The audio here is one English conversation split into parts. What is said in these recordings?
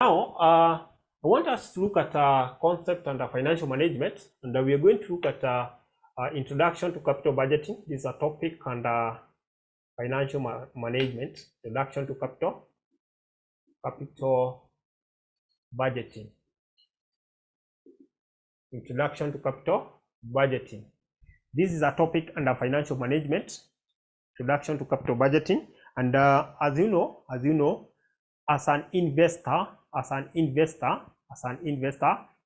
Now, I want us to look at concept under financial management, and we are going to look at introduction to capital budgeting. This is a topic under financial management, introduction to capital budgeting. Introduction to capital budgeting. This is a topic under financial management, introduction to capital budgeting, and as you know, as an investor,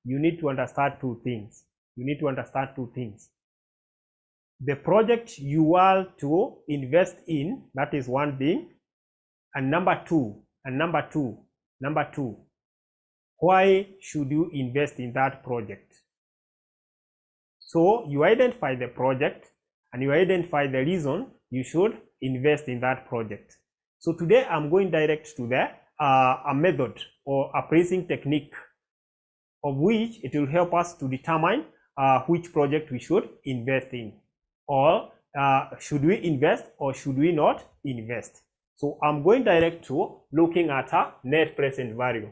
you need to understand two things. The project you want to invest in, that is one thing, and number two, why should you invest in that project? So you identify the project and you identify the reason you should invest in that project. So today I'm going direct to the a method or a pricing technique, of which it will help us to determine which project we should invest in, or should we invest or should we not invest. So I'm going direct to looking at a net present value.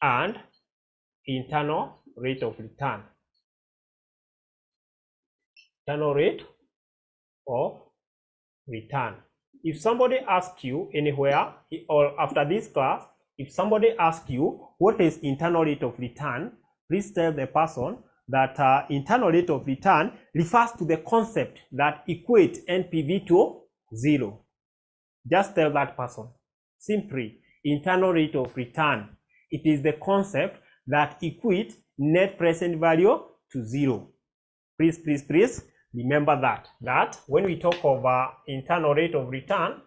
And internal rate of return. Internal rate of return. If somebody asks you anywhere or after this class, if somebody asks you what is internal rate of return, please tell the person that internal rate of return refers to the concept that equates NPV to 0. Just tell that person simply, internal rate of return. It is the concept that equates net present value to 0. Please remember that when we talk of internal rate of return,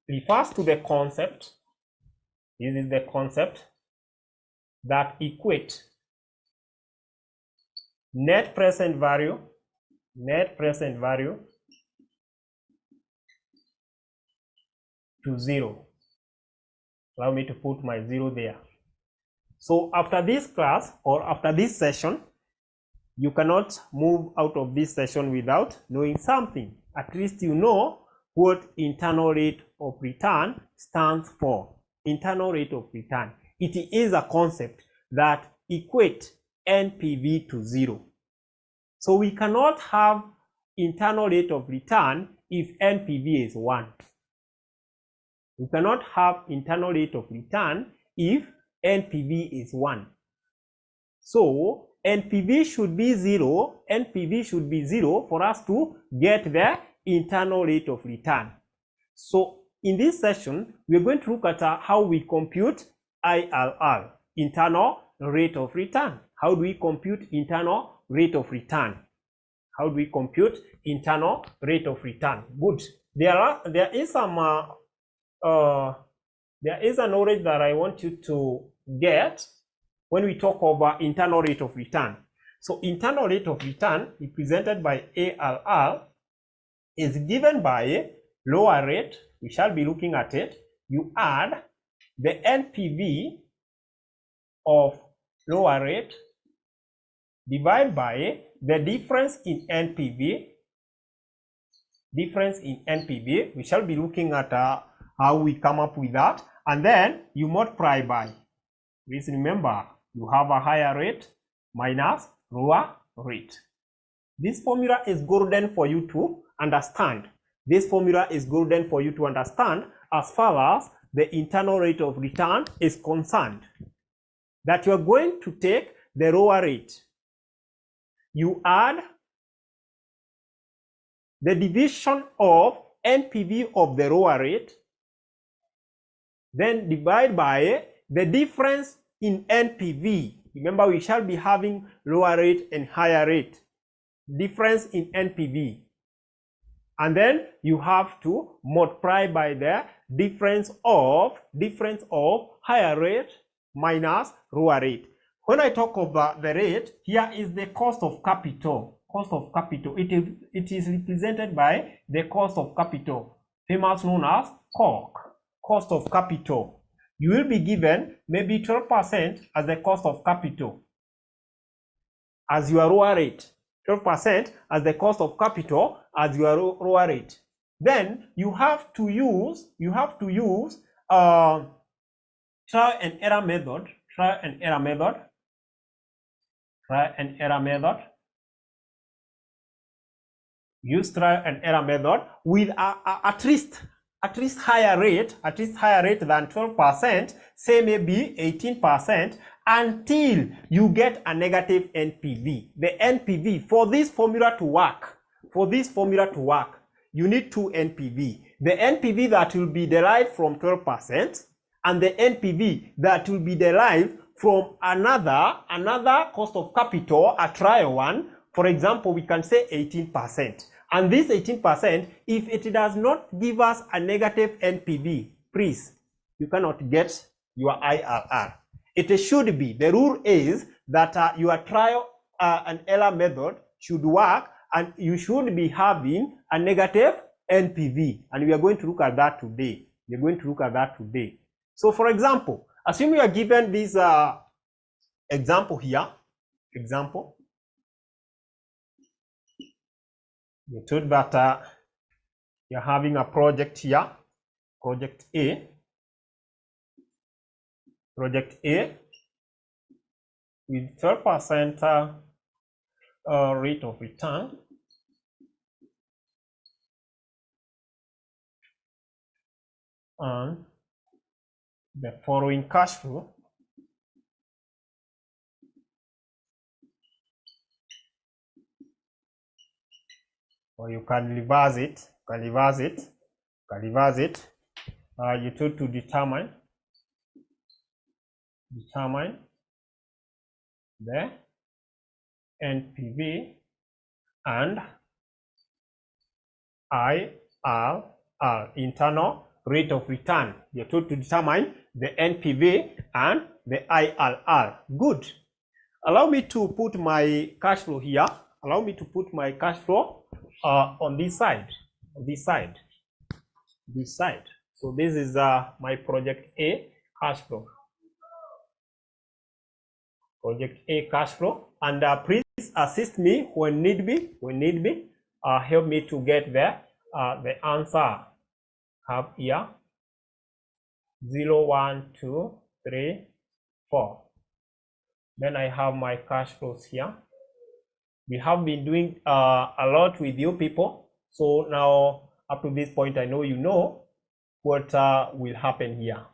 refers to the concept, this is the concept that equates net present value to 0. Allow me to put my 0 there. So after this class or after this session, you cannot move out of this session without knowing something. At least you know what internal rate of return stands for. Internal rate of return. It is a concept that equates NPV to 0. So we cannot have internal rate of return if NPV is 1. We cannot have internal rate of return if NPV is 1. So NPV should be 0. NPV should be 0 for us to get the internal rate of return. So in this session, we are going to look at how we compute IRR, internal rate of return. How do we compute internal rate of return? Good. There is a knowledge that I want you to get when we talk about internal rate of return. So internal rate of return, represented by ARR, is given by lower rate. We shall be looking at it. You add the NPV of lower rate divided by the difference in NPV. We shall be looking at how we come up with that, and then you multiply by. Please remember, you have a higher rate minus lower rate. This formula is golden for you to understand. As far as the internal rate of return is concerned. That you are going to take the lower rate. You add the division of NPV of the lower rate, then divide by the difference in NPV. Remember, we shall be having lower rate and higher rate. Difference in NPV. And then you have to multiply by the difference of higher rate minus lower rate. When I talk about the rate, here is the cost of capital. It is represented by the cost of capital, famous known as COC, cost of capital. You will be given maybe 12% as the cost of capital. as your lower rate, 12% as the cost of capital as your lower rate. Then you have to use trial and error method, use trial and error method with at least higher rate than 12%, say maybe 18%, until you get a negative NPV. The NPV for this formula to work, you need two NPV. The NPV that will be derived from 12% and the NPV that will be derived from another cost of capital, a trial one. For example, we can say 18%. And this 18%, if it does not give us a negative NPV, please, you cannot get your IRR. It should be, the rule is that your trial and error method should work, and you should be having a negative NPV. And we are going to look at that today. So for example, assume you are given this example here. You're told that you're having a project here, project A with 12% rate of return. And the following cash flow. Or you can reverse it. You told to determine the NPV and IRR, internal rate of return. You're told to determine the NPV and the IRR. Good. Allow me to put my cash flow here. On this side. So this is my project A cash flow. And please assist me when need be. Help me to get the answer. Have here 0, 1, 2, 3, 4. Then I have my cash flows here. We have been doing a lot with you people. So now up to this point, I know you know what will happen here.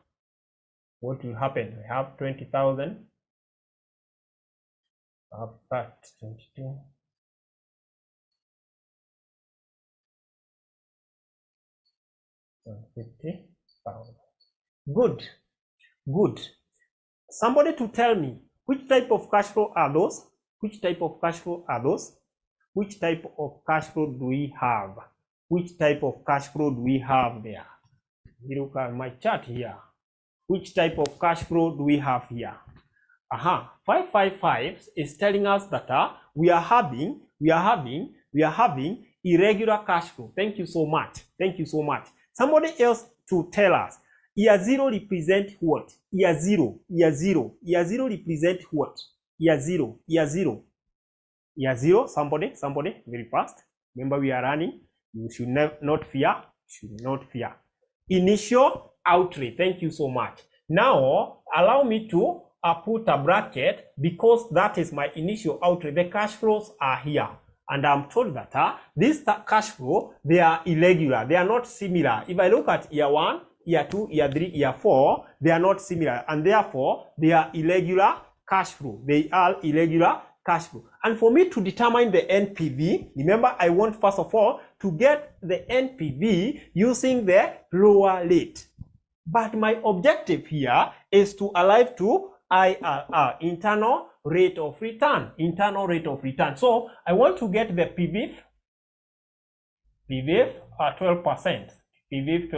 What will happen? I have 20,000. I have that 22. Good. Somebody to tell me which type of cash flow are those? Which type of cash flow do we have? Which type of cash flow do we have there? Look at my chart here. Which type of cash flow do we have here? 555 is telling us that we are having irregular cash flow. Thank you so much. Somebody else to tell us. Year 0 represent what? Year zero represent what? Year zero. Somebody, very fast. Remember, we are running. You should not fear. Initial outlay. Thank you so much. Now, allow me to put a bracket because that is my initial outlay. The cash flows are here. And I'm told that this cash flow, they are irregular. They are not similar. If I look at year 1, year 2, year 3, year 4, they are not similar. And therefore, they are irregular cash flow. And for me to determine the NPV, remember, I want first of all to get the NPV using the lower rate. But my objective here is to arrive to IRR, internal rate of return. So I want to get the PVIF 12%. PVIF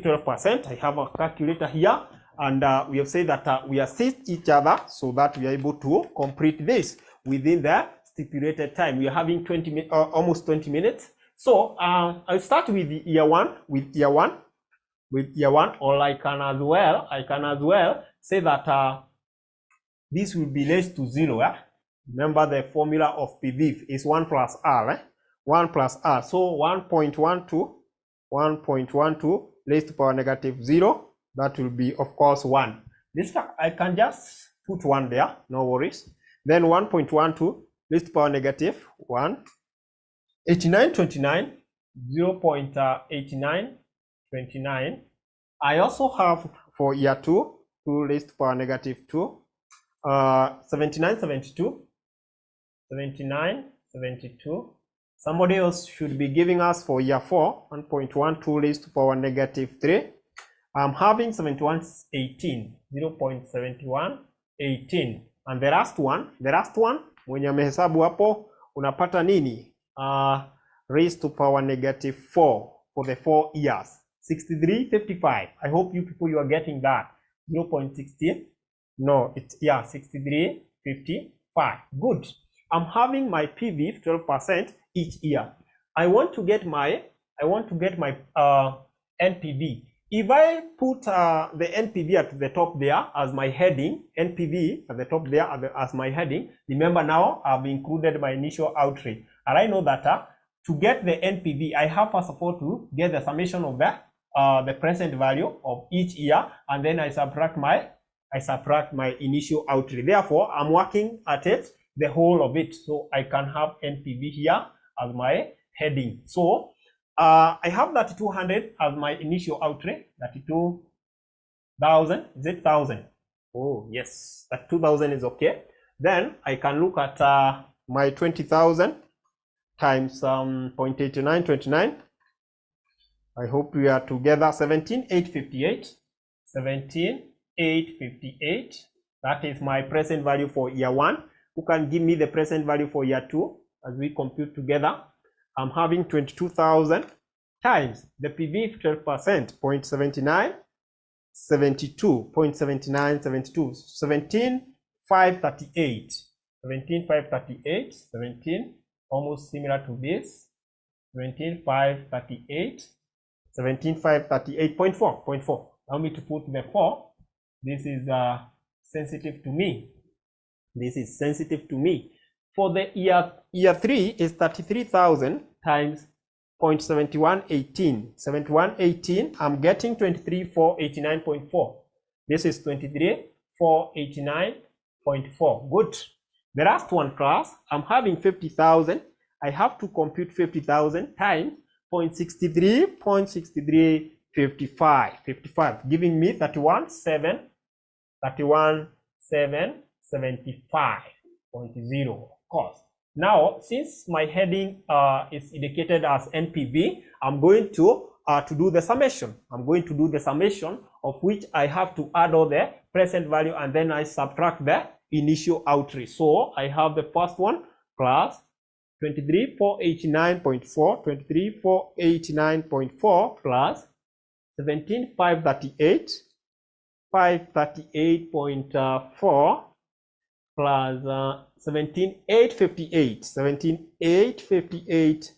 12%. I have a calculator here, and we have said that we assist each other so that we are able to complete this within the stipulated time. We are having almost 20 minutes. So I'll start with the year one. Or I can as well say that this will be less to 0. Remember the formula of PV is 1 plus R, eh? 1 plus R. So 1.12 raised to power negative 0. That will be, of course, 1. This I can just put 1 there, no worries. Then 1.12 raised to power negative 1. 8929, 0.8929. I also have for year 2, 2 raised to power negative 2. 7972. 7972. Somebody else should be giving us for year 4, 1.12 raised to power negative 3. I'm having 7118, 0.7118. And the last one, mwenye amehesabu hapo, unapata nini? Raised to power negative 4 for the 4 years. 6355. I hope you people, you are getting that. 0.60. No, it's, yeah, 6355. Good. I'm having my PV 12% each year. I want to get my NPV. If I put the NPV at the top there as my heading, NPV at the top there as my heading, remember now I've included my initial outlay. And I know that to get the NPV, I have first of all to get the summation of the present value of each year, and then I subtract my initial outlay. Therefore, I'm working at it, the whole of it. So I can have NPV here as my heading. So I have 3,200 as my initial outlay. 32,000. Is it 1,000? Oh, yes. That 2,000 is okay. Then I can look at my 20,000 times 0.8929. I hope we are together. 17,858. 17,858. That is my present value for year 1. Who can give me the present value for year 2 as we compute together? I'm having 22,000 times the PV 12%, 0.79, 72, 0.79, 72, 17,538, 17,538, 17, almost similar to this, 17,538, 17,538.4. Allow me to put the 4. This is sensitive to me. This is sensitive to me. For the year 3 is 33,000 times 0.7118. 7118, I'm getting 23,489.4. This is 23,489.4. Good. The last one class, I'm having 50,000. I have to compute 50,000 times 0.63, giving me 31,775.0, of course. Now, since my heading is indicated as NPV, I'm going to do the summation. I'm going to do the summation, of which I have to add all the present value, and then I subtract the initial outlay. So I have the first one plus 23,489.4, 23,489.4 plus 17,538, 538.4 plus 17,858, 17,858.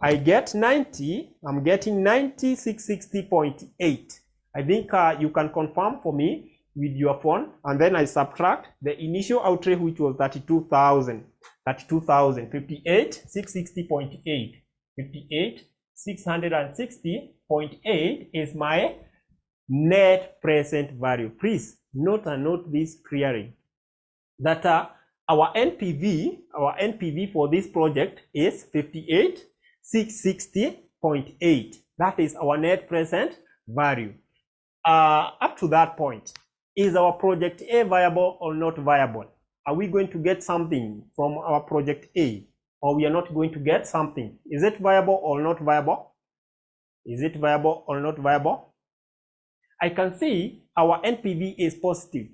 I get 90. I'm getting 9660.8. I think you can confirm for me with your phone, and then I subtract the initial outlay, which was 32,000. 58,660.8. 58,660.8 is my net present value. Please note and note this clearly, that our NPV for this project is 58,660.8. That is our net present value. Up to that point, is our project A viable or not viable? Are we going to get something from our project A, or we are not going to get something? Is it viable or not viable? Is it viable or not viable? I can see our NPV is positive.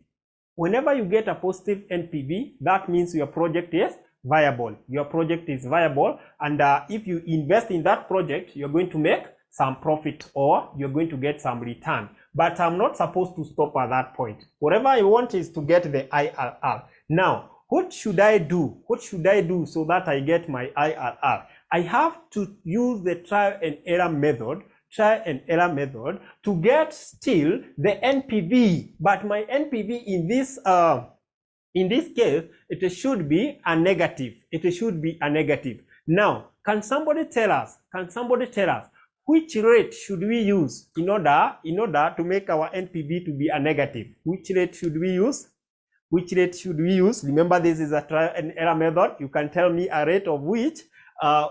Whenever you get a positive NPV, that means your project is viable. Your project is viable, and if you invest in that project, you're going to make some profit, or you're going to get some return. But I'm not supposed to stop at that point. Whatever I want is to get the IRR. Now, what should I do? What should I do so that I get my IRR? I have to use the trial and error method to get still the NPV. But my NPV in this In this case, it should be a negative. It should be a negative. Now, can somebody tell us which rate should we use in order to make our NPV to be a negative? Which rate should we use? Which rate should we use? Remember, this is a trial and error method. You can tell me a rate of which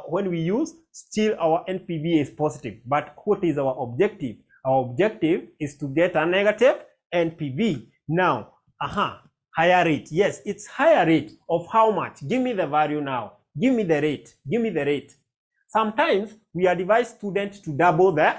when we use, still our NPV is positive. But what is our objective? Our objective is to get a negative NPV. Now, higher rate. Yes, it's higher rate of how much? Give me the value now. Give me the rate. Give me the rate. Sometimes we advise students to double the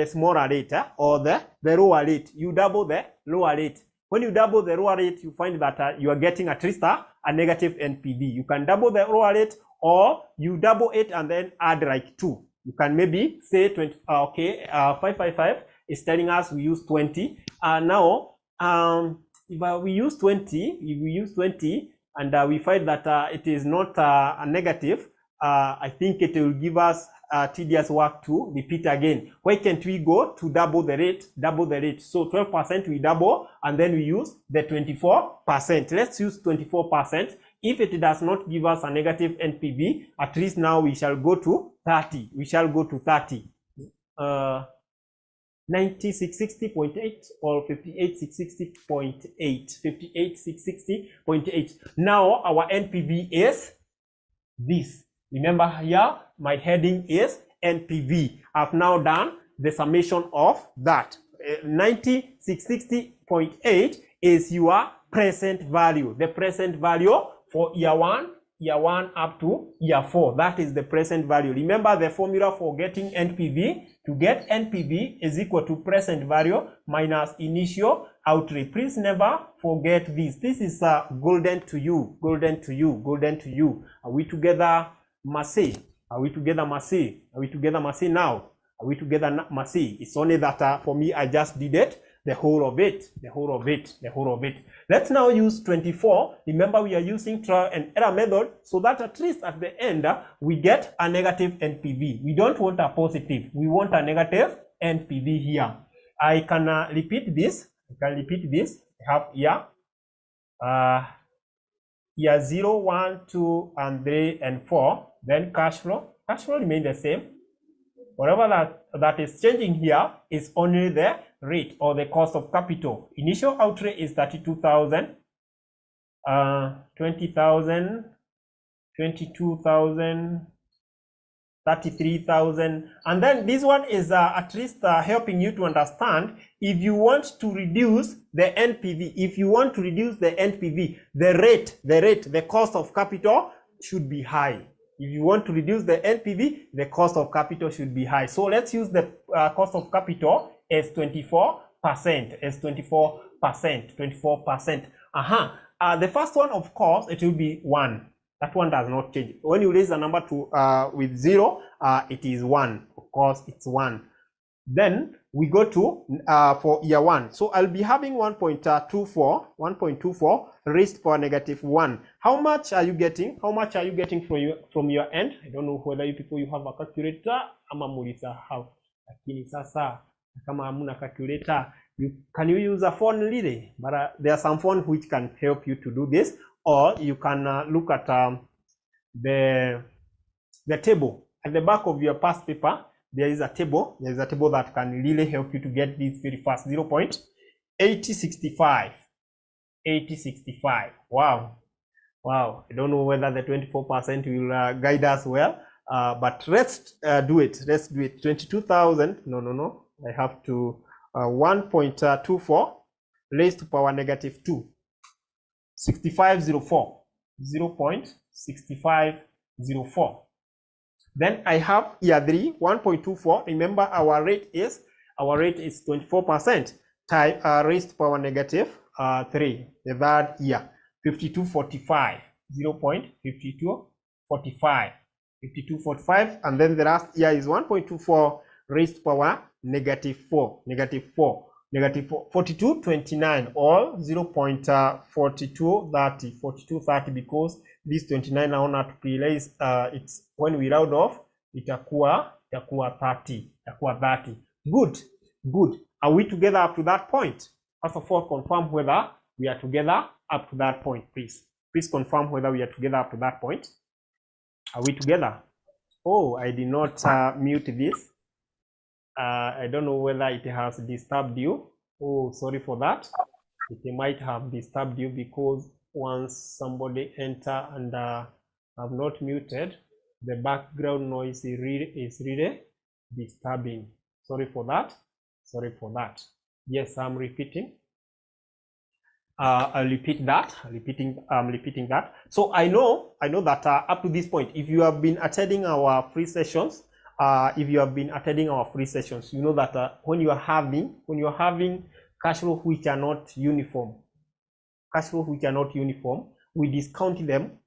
smaller rate or the lower rate. You double the lower rate. When you double the lower rate, you find that you are getting at least a negative NPV. You can double the lower rate, or you double it and then add like 2. You can maybe say 20. 555 is telling us we use 20. Now, if we use 20, and we find that it is not a negative, I think it will give us tedious work to repeat again. Why can't we go to double the rate? So 12% we double, and then we use the 24%. Let's use 24%. If it does not give us a negative NPV, at least now we shall go to 30. We shall go to 30. 9660.8 or 58660.8. 58660.8. Now our NPV is this. Remember here, my heading is NPV. I've now done the summation of that. 9660.8 is your present value. The present value for year 1 up to year 4. That is the present value. Remember the formula for getting NPV. To get NPV is equal to present value minus initial outlay. Please never forget this. This is golden to you. Golden to you. Golden to you. Are we together, Massey? Are we together, Massey? Are we together, Massey now? Are we together, Massey? It's only that for me, I just did it. The whole of it. Let's now use 24. Remember, we are using trial and error method, so that at least at the end, we get a negative NPV. We don't want a positive. We want a negative NPV here. I can repeat this. I have here 0, 1, 2, and 3, and 4. Then cash flow. Cash flow remains the same. Whatever that is changing here is only the rate or the cost of capital. Initial outlay is 32,000, 20,000, 22,000, 33,000, and then this one is at least helping you to understand if you want to reduce the NPV. If you want to reduce the NPV, the cost of capital should be high. If you want to reduce the NPV, the cost of capital should be high. So let's use the cost of capital as 24%. As 24%. The first one, of course, it will be 1. That one does not change. When you raise the number to with 0, it is 1. Of course, it's 1. Then we go to for year 1. So I'll be having 1.24 raised power negative 1. How much are you getting? How much are you getting from your end? I don't know whether you people you have a calculator. Ama mulisahau. Lakini sasa kama hamuna calculator, can you use a phone really? But there are some phones which can help you to do this, or you can look at the table at the back of your past paper. There is a table that can really help you to get this very fast. 0.8065. 8065. Wow. I don't know whether the 24% will guide us well, but let's do it. 22,000. No. I have to 1.24 raised to power negative 2. 6504. 0.6504. Then I have year 3, 1.24. Remember, our rate is 24% time raised to power negative 3. The third year, 5245. 0.5245. 5245, and then the last year is 1.24 raised to power negative 4. 4229, or 0.4230. 4230, because this 29 naona tukireplace it's when we round off itakuwa 30. Good. Are we together up to that point? First of all, confirm whether we are together up to that point, please. Please confirm whether we are together up to that point. Are we together? Oh, I did not mute this. I don't know whether it has disturbed you. Oh, sorry for that. It might have disturbed you because once somebody enter and have not muted, the background noise is really disturbing. Sorry for that. Sorry for that. Yes, I'm repeating. I'll repeat that. I'm repeating that. So I know that up to this point, if you have been attending our free sessions, you know that when you are having cash flow which are not uniform, we discount them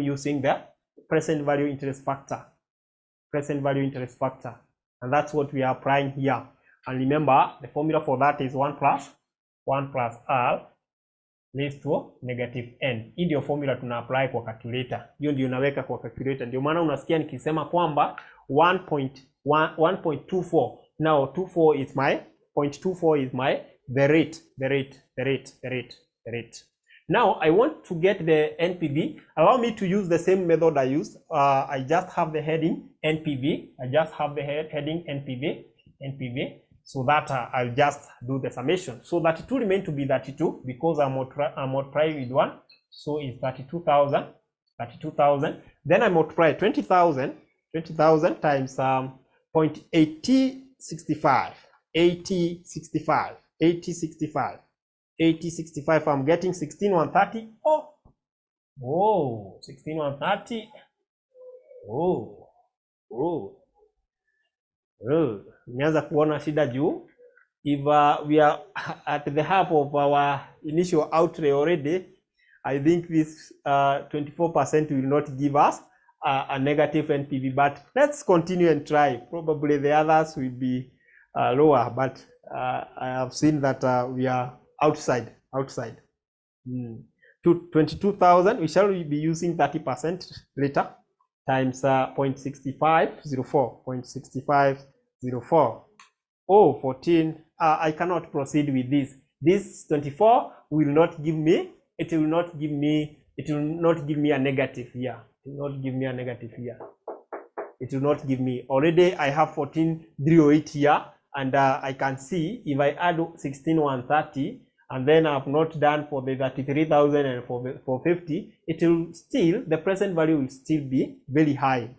using the present value interest factor, and that's what we are applying here. And remember, the formula for that is 1 plus r raised to negative n. Hii ndio formula tuna apply kwa calculator. Hiyo ndio unaweka kwa calculator. Ndio maana unasikia nikisema kwamba 1.24. Now 24 is my 0.24 is my the rate. Now I want to get the NPV. Allow me to use the same method I used. I just have the heading NPV. NPV. So that I'll just do the summation. So 32 remain to be 32 because I'm multiplying with 1. So it's 32,000. Then I multiply 20,000 times 0.8065. 8065. I'm getting 16,130. Oh, 16,130. Nianza kuona shida juu. If we are at the half of our initial outlay already, I think this 24% will not give us a negative NPV, but let's continue and try. Probably the others will be lower, but I have seen that we are outside. To 22,000, we shall be using 30% later times 0.6504. Oh, 14. I cannot proceed with this. This 24 will not give me. It will not give me a negative here. It will not give me a negative here. It will not give me. Already I have 14,308 here, and I can see if I add 16,130, and then I have not done for the 33,000 and for 50, it will still, the present value will still be very high.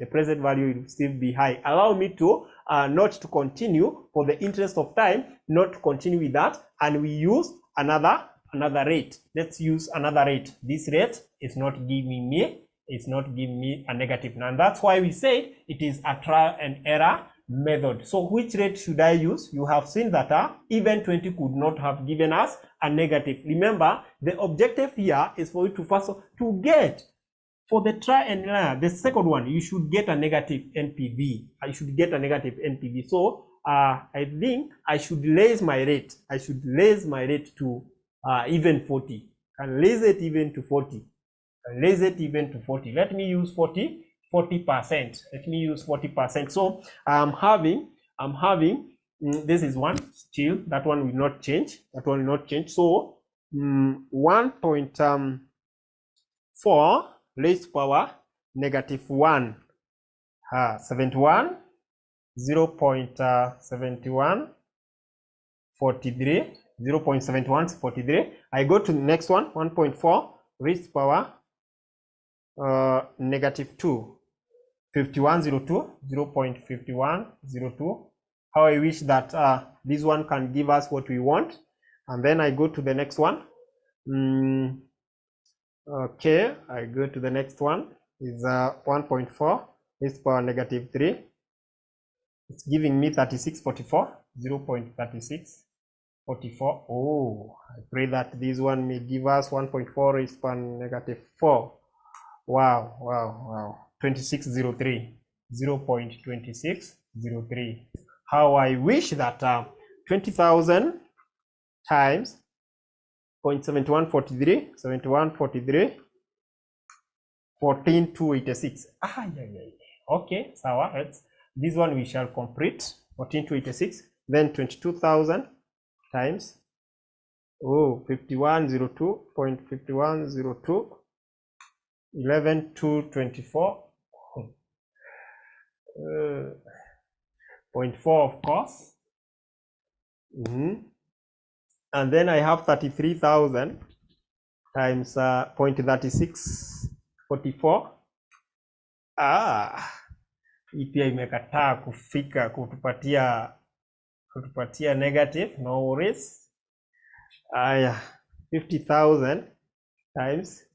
Allow me to not to continue for the interest of time, not to continue with that, and we use another rate. Let's use another rate. This rate is not giving me a negative, and that's why we say it is a trial and error method. So which rate should I use? You have seen that even 20 could not have given us a negative. Remember, the objective here is for you to first to get for the trial and error. The second one, you should get a negative NPV. So I think I should raise my rate. To even 40. Can raise it even to 40. Let me use 40%. Let me use 40%. So I'm having this is one still, that one will not change. So 1.4 raised to power negative 1, 71, 0.7143. I go to the next one, 1.4 raised to power negative 2, 5102, 0.5102. How I wish that this one can give us what we want. And then I go to the next one. Okay, I go to the next one. Is 1.4 raised to power negative 3. It's giving me 3644, 0.3644. Oh, I pray that this one may give us 1.4 raised to power negative 4. Wow. 2603, 0.2603. How I wish that 20,000 times 0.7143, 14,286. Okay, so this one we shall complete 14,286. Then 22,000 times Oh, 5102.5102 11,224 0.4, of course. And then I have 33,000 times 0.3644. Hii pia imekataa kufika kutupatia negative, no worries. 50,000 times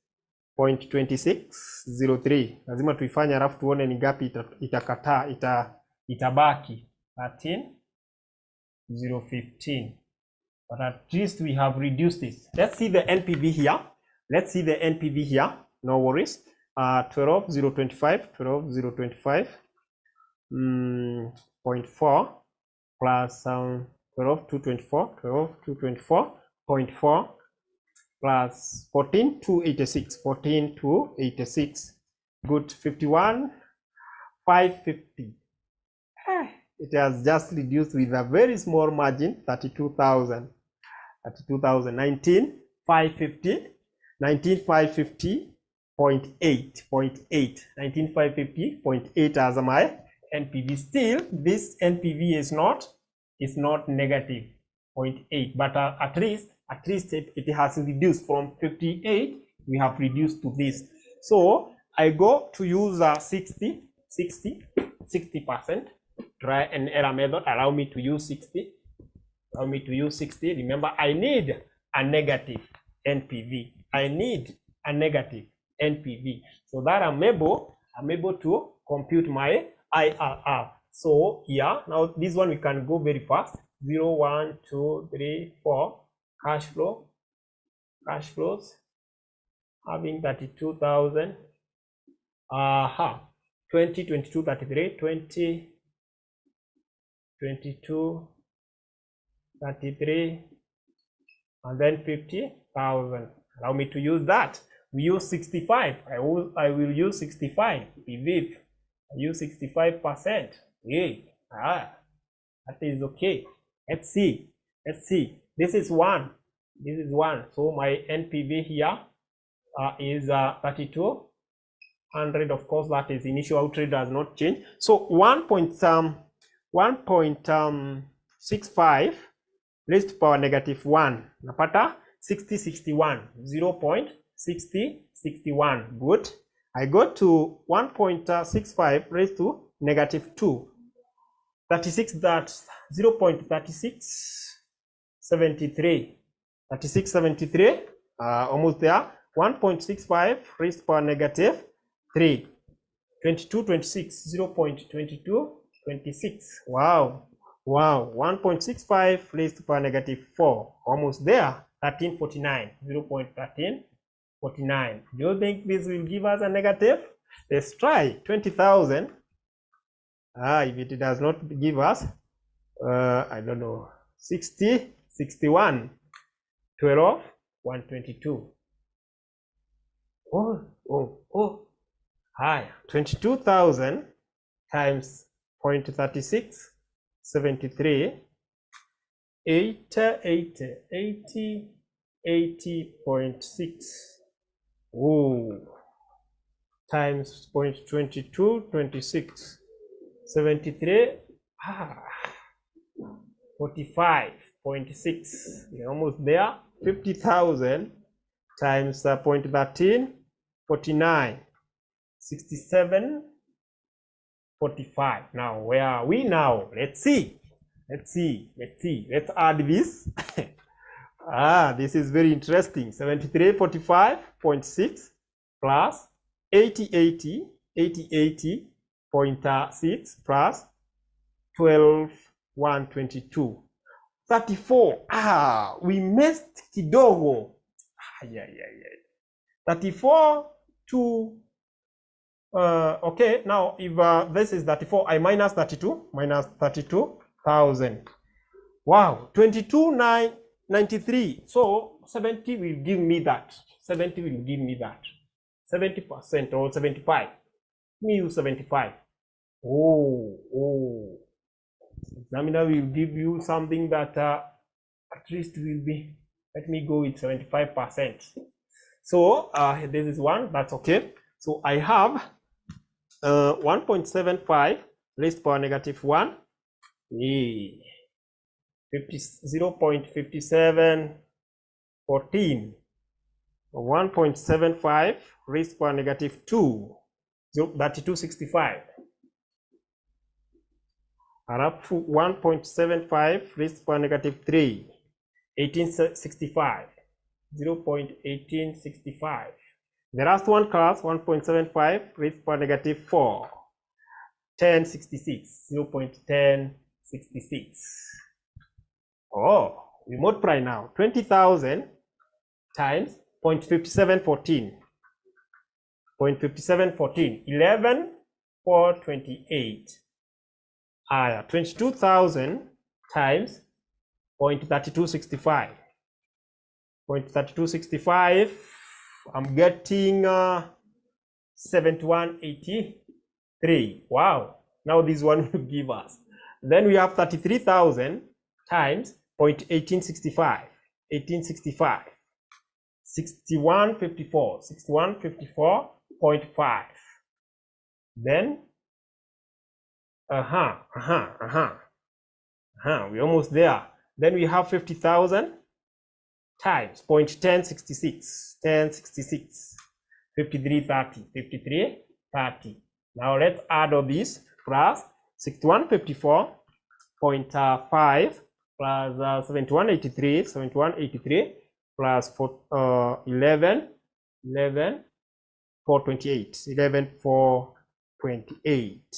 0.2603 lazima tuifanye, alafu tuone ni ngapi itakataa, itabaki 13,015. But at least we have reduced this. Let's see the NPV here. Let's see the NPV here. No worries. 12,025, 12,025, 0.4 plus 12,224, 12,224.4 plus 14,286, 14,286. Good. 51,550. It has just reduced with a very small margin, 32,000. 19,550, 19,550.8, 19,550.8 as my NPV. Still, this NPV is not negative 0.8, but at least it has reduced from 58. We have reduced to this. So I go to use 60%. Try an error method. Allow me to use 60. Allow me to use 60. Remember, I need a negative NPV. I need a negative NPV so that I'm able to compute my IRR. So here, now this one we can go very fast. 0, 1, 2, 3, 4. Cash flows. Having 32,000. 20, 22, 33, 20, 22, 33, and then 50,000. Allow me to use that. We use 65. I will use 65. Believe. I use 65%. Yay. That is okay. Let's see. This is 1. So my NPV here is 3,200. Of course, that is initial outrate does not change. So 1.65 raised to power negative 1. Napata 6061. 0.6061. Good. I go to 1.65 raised to negative 2. 36, that's 0.3673. 3673. Almost there. 1.65 raised to power negative 3. 2226. 0.2226. Wow. 1.65 raised to power negative 4. Almost there. 1349. 0.1349. Do you think this will give us a negative? Let's try. 20,000. If it does not give us, I don't know, 60, 61, 12, 122. Hi, 22,000 times 0.36, 73, 80.6. Times 0.22, 26. 73, 45.6. We're almost there. 50,000 times 0.13, 49. 67.45. Now, where are we now? Let's see. Let's add this. This is very interesting. 7345.6 plus 80.6 plus 12,122. 34. We missed kidogo. 34 to okay, now if this is 34, I minus 32, minus 32,000. Wow, 22,993. So 70 will give me that. 70 will give me that. 70% or 75. Me use 75. Examiner will give you something that at least will be Let me go with 75%. So this is one, that's okay. So I have 1.75 raised to power negative 1, 0.5714, 1.75 raised to power negative 2, 3265. And up to 1.75 raised to power negative 3, 1865, 0.1865. The last one class, 1.75 raised to power negative 4, 1066, 0.1066. Oh, we multiply now. 20,000 times 0.5714. 0.5714, 11,428. 22,000 times 0.3265. 0.3265, I'm getting 7183. Wow, now this one will give us. Then we have 33,000 times 0.1865. 1865. 6154. 6154.5. Then we're almost there. Then we have 50,000 times 0.1066. 1066. 5330. 5330. Now let's add all this plus 6154.5 plus 7183. 7183 plus 11,428. 11,428.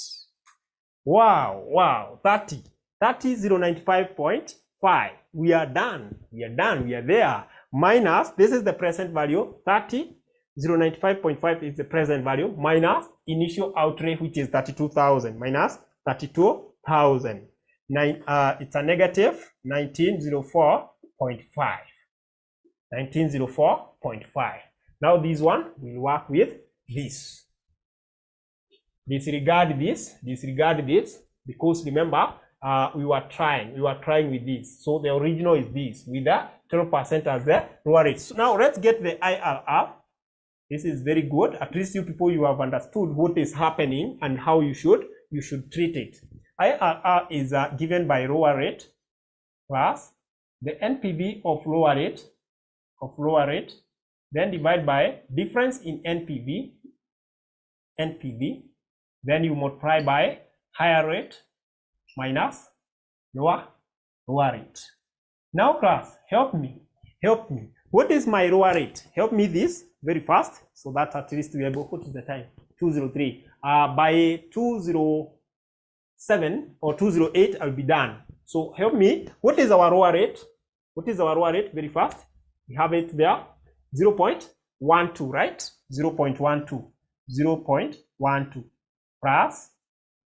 Wow, 30, 095.5. We are done. We are there. Minus, this is the present value, 30, 095.5 is the present value, minus initial outlay, which is 32,000, minus 32,000. It's a negative 1904.5. 1904.5. Now this one will work with this. Disregard this, because remember, we were trying with this. So the original is this, with the 12% as the lower rate. So now let's get the IRR. This is very good. At least you people, you have understood what is happening and how you should treat it. IRR is given by lower rate plus the NPV of lower rate, then divide by difference in NPV, then you multiply by higher rate minus lower rate. Now class, help me. What is my lower rate? Help me this very fast, so that at least we are able. What is the time? 203. By 207 or 208, I'll be done. So help me. What is our lower rate? Very fast. We have it there. 0.12, right? 0.12. 0.12. Plus,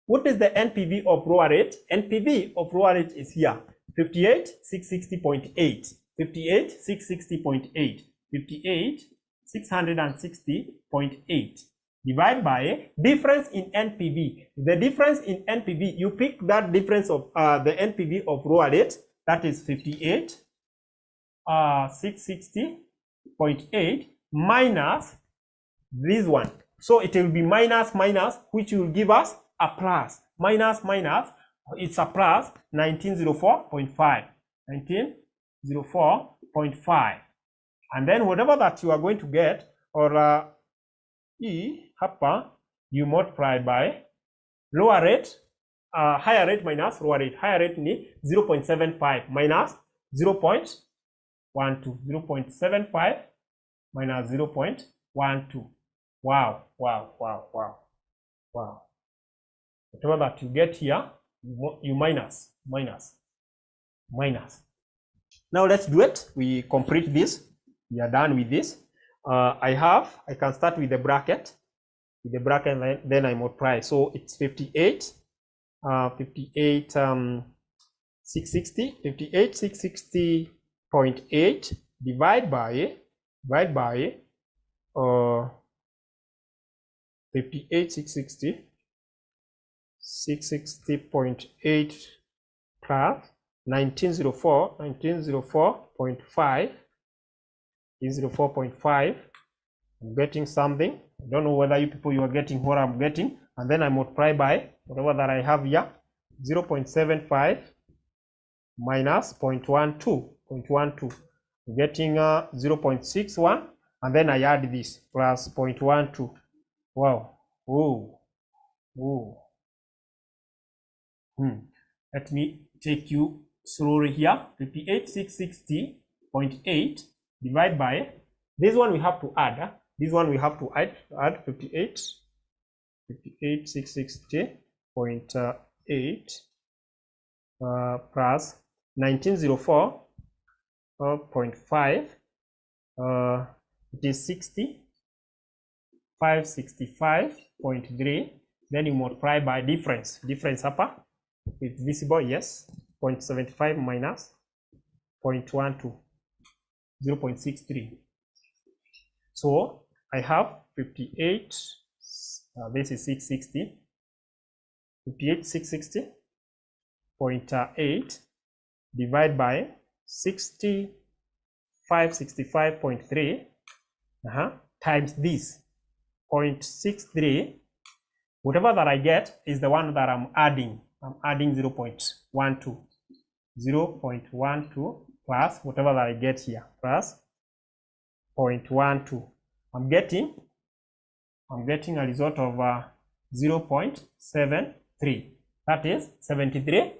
what is the NPV of lower rate? NPV of lower rate is here, 58,660.8. 58,660.8. 58,660.8. Divide by difference in NPV. The difference in NPV, you pick that difference of the NPV of lower rate, that is 58,660.8 minus this one. So it will be minus, which will give us a plus. Minus, it's a plus 1904.5. 1904.5. And then whatever that you are going to get, or you multiply by lower rate, higher rate minus lower rate. Higher rate ni 0.75 minus 0.12. 0.75 minus 0.12. Wow. Whatever that you get here, you minus. Now let's do it. We complete this. We are done with this. I can start with the bracket. Then I multiply. So it's 58,660.8 divide by 58,660.8 plus 1904.5 is 4.5. I'm getting something. I don't know whether you people you are getting what I'm getting, and then I multiply by whatever that I have here. 0.75 minus 0.12. I'm getting 0.61, and then I add this plus 0.12. Wow. Oh. Oh. Let me take you slowly here. 58,660.8 divided by this one we have to add. This one we have to add 58,660.8 plus 1904.5. It is 565.3. Then you multiply by difference. Difference upper. It's visible, yes. 0.75 minus 0.12. 0.63. So I have 58. This is 660. 58,660.8 divided by 565.3 times this 0.63. Whatever that I get is the one that I'm adding. I'm adding 0.12. 0.12 plus whatever that I get here plus 0.12. I'm getting a result of 0.73. That is 73%.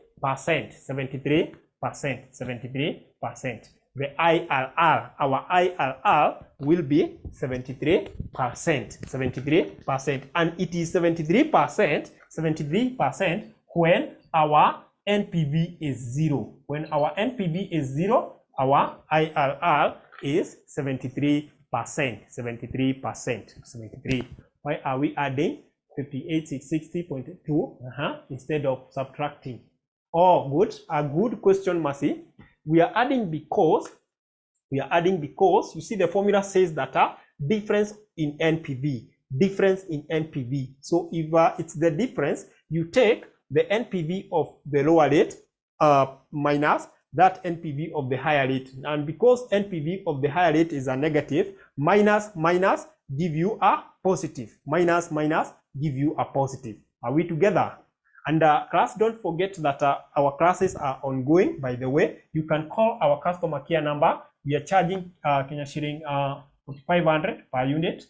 73%. The IRR, our IRR will be 73%. 73%. And it is 73% when our NPV is 0. When our NPV is 0, our IRR is 73%. 73%. Why are we adding 58,660.2 instead of subtracting? Oh, good. A good question, Mercy. We are adding because you see the formula says that difference in NPV. So if it's the difference, you take the NPV of the lower rate minus that NPV of the higher rate. And because NPV of the higher rate is a negative, minus give you a positive. Minus give you a positive. Are we together? And class, don't forget that our classes are ongoing. By the way, you can call our customer care number. We are charging Kenya shilling 4,500 per unit.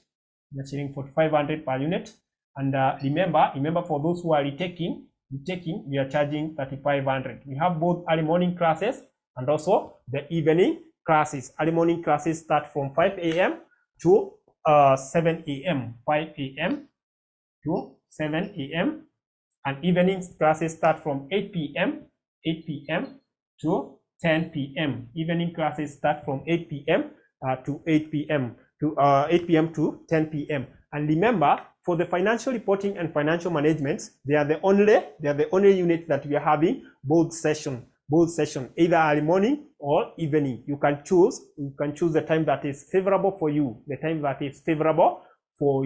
Kenya shilling 4,500 per unit. And remember for those who are retaking, we are charging 3,500. We have both early morning classes and also the evening classes. Early morning classes start from 5 a.m. to 7 a.m. 5 a.m. to 7 a.m. And evening classes start from 8 p.m. to 10 p.m. Evening classes start from 8 p.m. to 8 p.m. to 8 p.m. to 10 p.m. And remember, for the financial reporting and financial management, they are the only unit that we are having both session, either early morning or evening. You can choose the time that is favorable for you, the time that is favorable for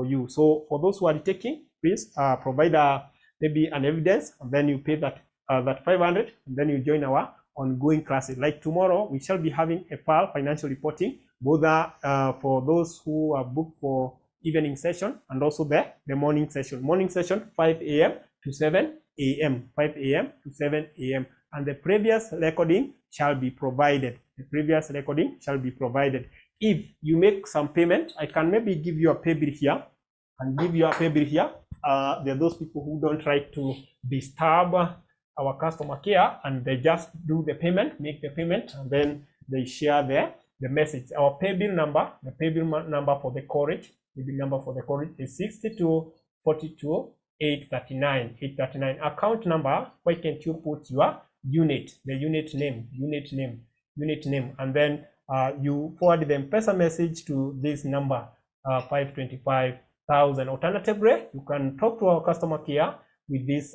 you. So for those who are taking, please provide maybe an evidence, and then you pay that 500, and then you join our ongoing classes. Like tomorrow, we shall be having a PAL financial reporting, both for those who are booked for evening session and also the morning session. Morning session 5 a.m. to 7 a.m. 5 a.m. to 7 a.m. And the previous recording shall be provided. If you make some payment, I can maybe give you a pay bill here. There are those people who don't try to disturb our customer care, and they just do the payment, make the payment, and then they share the message. Our pay bill number, the pay bill number for the college, is 6242-839. Account number, why can't you put your unit, the unit name, and then you forward the M-Pesa message to this number, 525,000. Alternatively, you can talk to our customer care with this